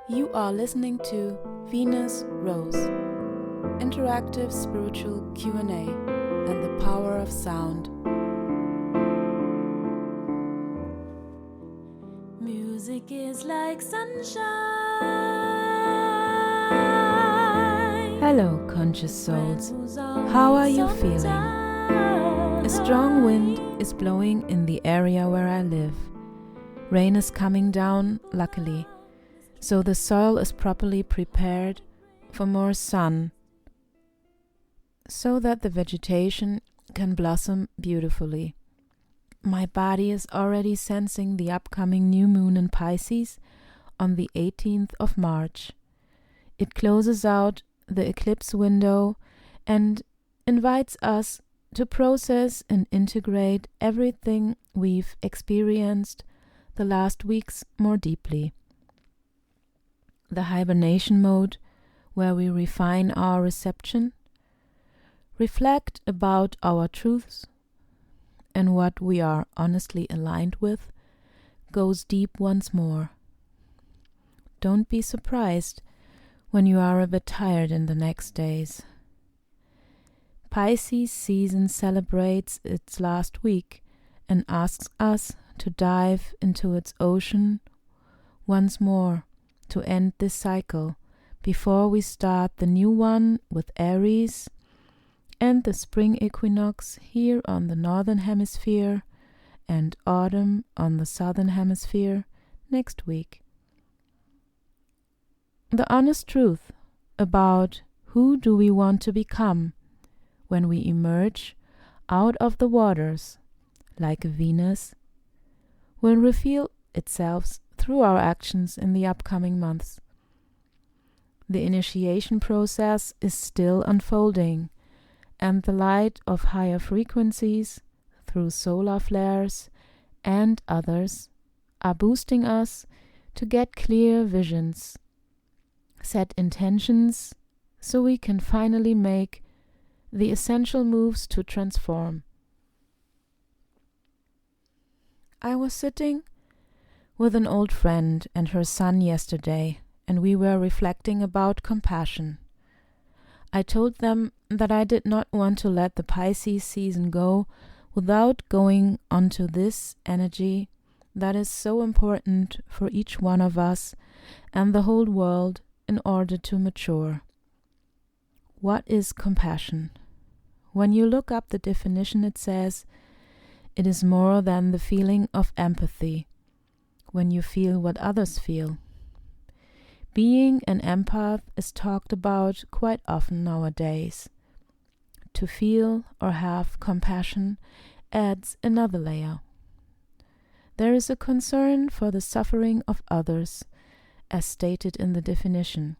You are listening to Venus Rose, interactive spiritual Q&A and the power of sound. Music is like sunshine. Hello, conscious souls. How are you feeling? A strong wind is blowing in the area where I live. Rain is coming down, luckily, so the soil is properly prepared for more sun, so that the vegetation can blossom beautifully. My body is already sensing the upcoming new moon in Pisces on the 18th of March. It closes out the eclipse window and invites us to process and integrate everything we've experienced the last weeks more deeply. The hibernation mode, where we refine our reception, reflect about our truths and what we are honestly aligned with, goes deep once more. Don't be surprised when you are a bit tired in the next days. Pisces season celebrates its last week and asks us to dive into its ocean once more to end this cycle before we start the new one with Aries and the spring equinox here on the northern hemisphere and autumn on the southern hemisphere next week. The honest truth about who do we want to become when we emerge out of the waters like a Venus will reveal itself through our actions in the upcoming months. The initiation process is still unfolding, and the light of higher frequencies through solar flares and others are boosting us to get clear visions, set intentions, so we can finally make the essential moves to transform. I was sitting with an old friend and her son yesterday, and we were reflecting about compassion. I told them that I did not want to let the Pisces season go without going onto this energy that is so important for each one of us and the whole world in order to mature. What is compassion? When you look up the definition, it says, it is more than the feeling of empathy, when you feel what others feel. Being an empath is talked about quite often nowadays. To feel or have compassion adds another layer. There is a concern for the suffering of others, as stated in the definition,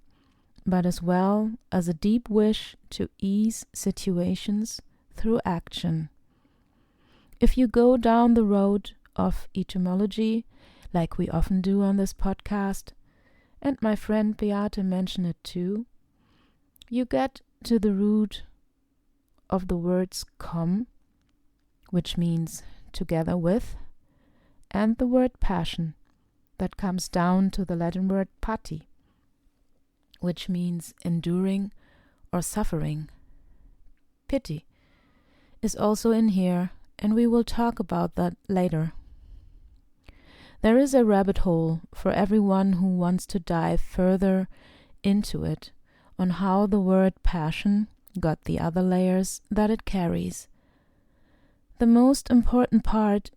but as well as a deep wish to ease situations through action. If you go down the road of etymology, like we often do on this podcast, and my friend Beate mentioned it too, you get to the root of the words com, which means together with, and the word passion, that comes down to the Latin word pati, which means enduring or suffering. Pity is also in here, and we will talk about that later. There is a rabbit hole for everyone who wants to dive further into it on how the word passion got the other layers that it carries. The most important part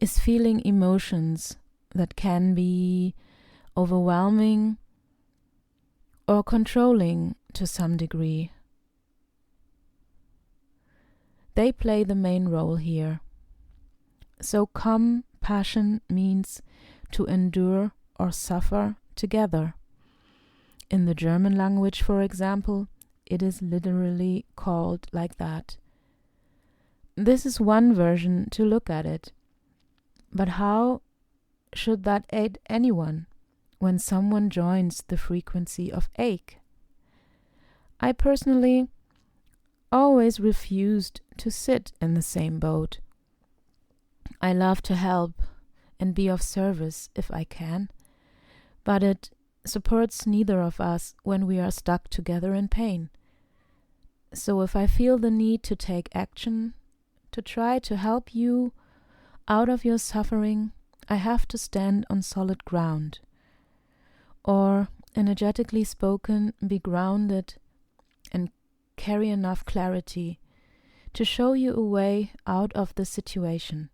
is feeling emotions that can be overwhelming or controlling to some degree. They play the main role here. So compassion means to endure or suffer together. In the German language, for example, it is literally called like that. This is one version to look at it. But how should that aid anyone when someone joins the frequency of ache? I personally always refused to sit in the same boat. I love to help and be of service if I can, but it supports neither of us when we are stuck together in pain. So if I feel the need to take action, to try to help you out of your suffering, I have to stand on solid ground. Or, energetically spoken, be grounded and carry enough clarity to show you a way out of the situation.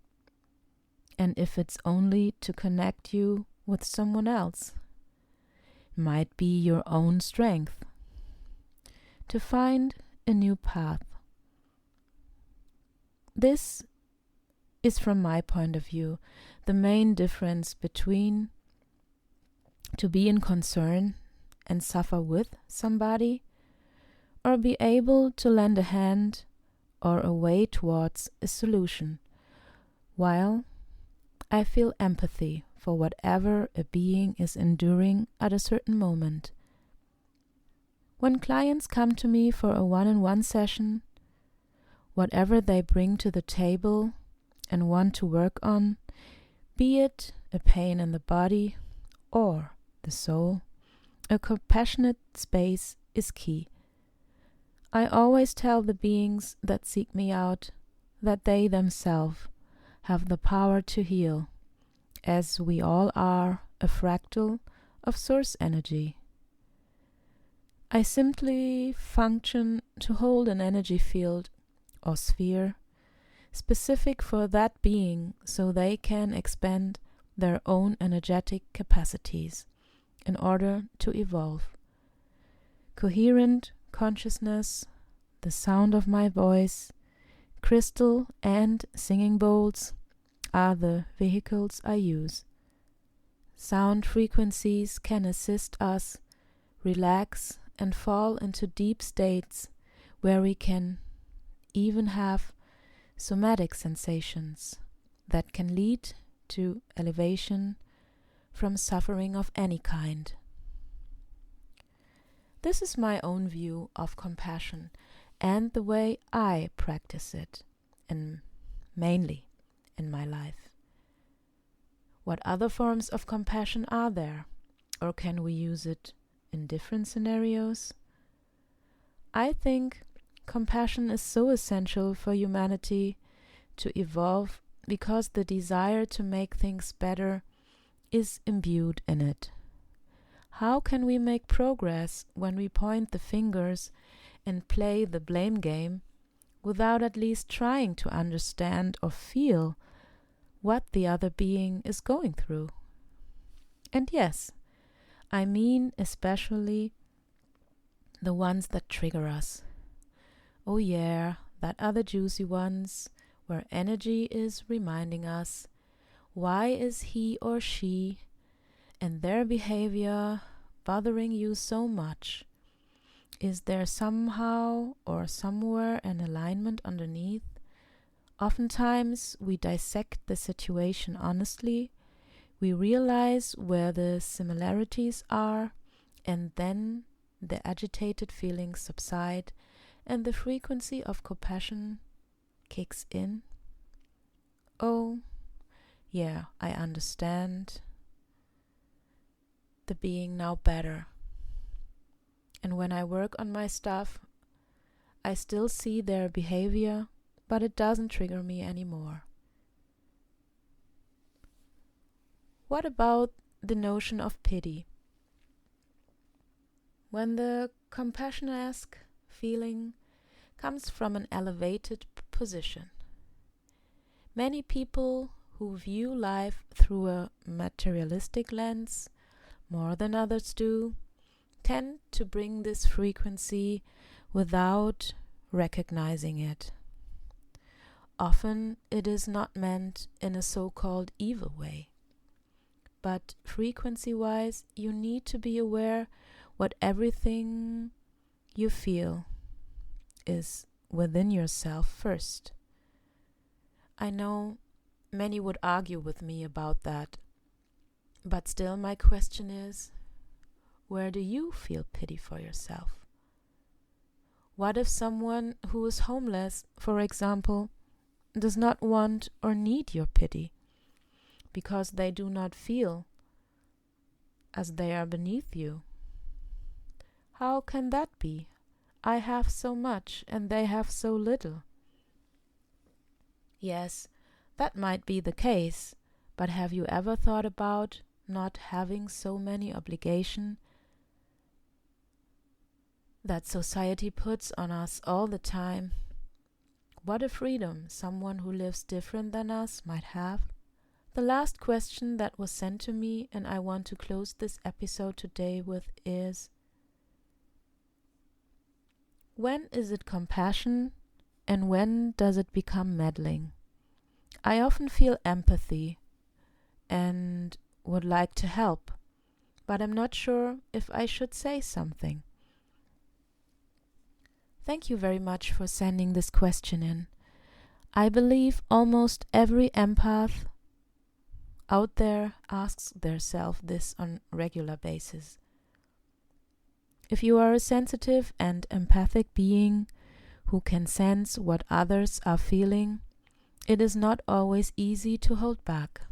And if it's only to connect you with someone else, might be your own strength, to find a new path. This is, from my point of view, the main difference between to be in concern and suffer with somebody, or be able to lend a hand or a way towards a solution, while I feel empathy for whatever a being is enduring at a certain moment. When clients come to me for a one-on-one session, whatever they bring to the table and want to work on, be it a pain in the body or the soul, a compassionate space is key. I always tell the beings that seek me out that they themselves have the power to heal, as we all are a fractal of source energy. I simply function to hold an energy field or sphere specific for that being so they can expand their own energetic capacities in order to evolve. Coherent consciousness, the sound of my voice, crystal and singing bowls are the vehicles I use. Sound frequencies can assist us relax and fall into deep states where we can even have somatic sensations that can lead to elevation from suffering of any kind. This is my own view of compassion and the way I practice it, and mainly in my life. What other forms of compassion are there, or can we use it in different scenarios? I think compassion is so essential for humanity to evolve because the desire to make things better is imbued in it. How can we make progress when we point the fingers and play the blame game without at least trying to understand or feel what the other being is going through? And yes, I mean especially the ones that trigger us. Oh yeah, that other juicy ones where energy is reminding us why is he or she and their behavior bothering you so much? Is there somehow or somewhere an alignment underneath? Oftentimes we dissect the situation honestly, we realize where the similarities are, and then the agitated feelings subside and the frequency of compassion kicks in. Oh, yeah, I understand the being now better. And when I work on my stuff, I still see their behavior, but it doesn't trigger me anymore. What about the notion of pity? When the compassion-esque feeling comes from an elevated position, many people who view life through a materialistic lens more than others do tend to bring this frequency without recognizing it. Often it is not meant in a so-called evil way, but frequency-wise you need to be aware what everything you feel is within yourself first. I know many would argue with me about that, but still my question is, where do you feel pity for yourself? What if someone who is homeless, for example, does not want or need your pity because they do not feel as they are beneath you. How can that be? I have so much and they have so little. Yes, that might be the case, but have you ever thought about not having so many obligations that society puts on us all the time? What a freedom someone who lives different than us might have. The last question that was sent to me, and I want to close this episode today with, is: when is it compassion and when does it become meddling? I often feel empathy and would like to help, but I'm not sure if I should say something. Thank you very much for sending this question in. I believe almost every empath out there asks theirself this on a regular basis. If you are a sensitive and empathic being who can sense what others are feeling, it is not always easy to hold back.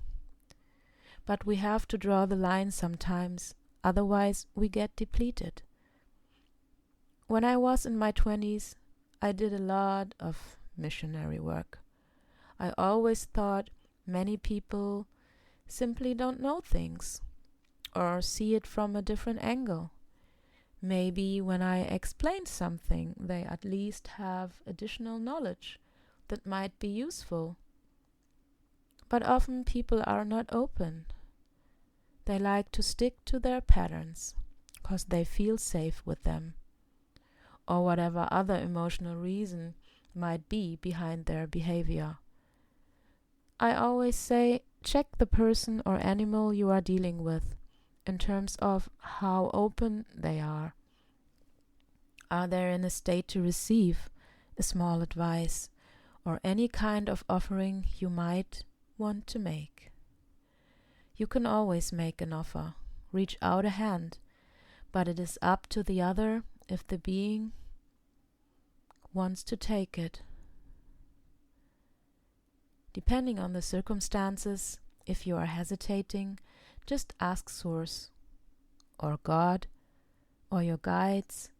But we have to draw the line sometimes, otherwise we get depleted. When I was in my 20s, I did a lot of missionary work. I always thought many people simply don't know things or see it from a different angle. Maybe when I explained something, they at least have additional knowledge that might be useful. But often people are not open. They like to stick to their patterns because they feel safe with them, or whatever other emotional reason might be behind their behavior. I always say, check the person or animal you are dealing with in terms of how open they are. Are they in a state to receive a small advice or any kind of offering you might want to make? You can always make an offer, reach out a hand, but it is up to the other if the being wants to take it. Depending on the circumstances, if you are hesitating, just ask Source, or God, or your guides,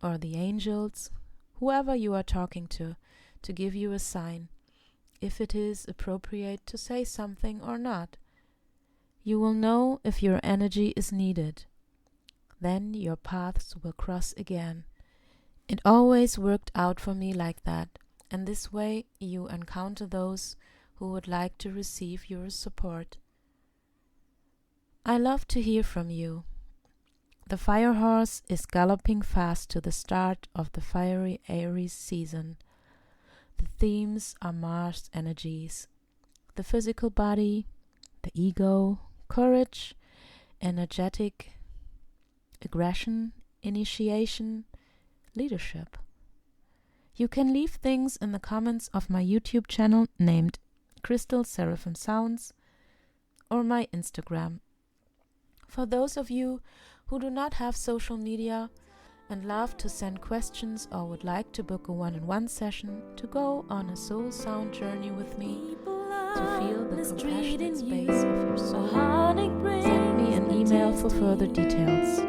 or the angels, whoever you are talking to give you a sign, if it is appropriate to say something or not. You will know if your energy is needed. Then your paths will cross again. It always worked out for me like that, and this way you encounter those who would like to receive your support. I love to hear from you. The fire horse is galloping fast to the start of the fiery Aries season. The themes are Mars energies, the physical body, the ego, courage, energetic, aggression, initiation, leadership. You can leave things in the comments of my YouTube channel named Crystal Seraphim Sounds or my Instagram. For those of you who do not have social media and love to send questions or would like to book a one-on-one session to go on a soul sound journey with me, to feel the compassionate space of your soul, send me an email for further details.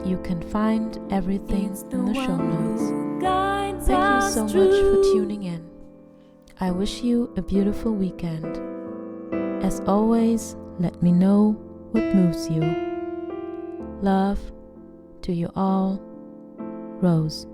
You can find everything in the show notes. Thank you so much for tuning in. I wish you a beautiful weekend. As always, let me know what moves you. Love to you all, Rose.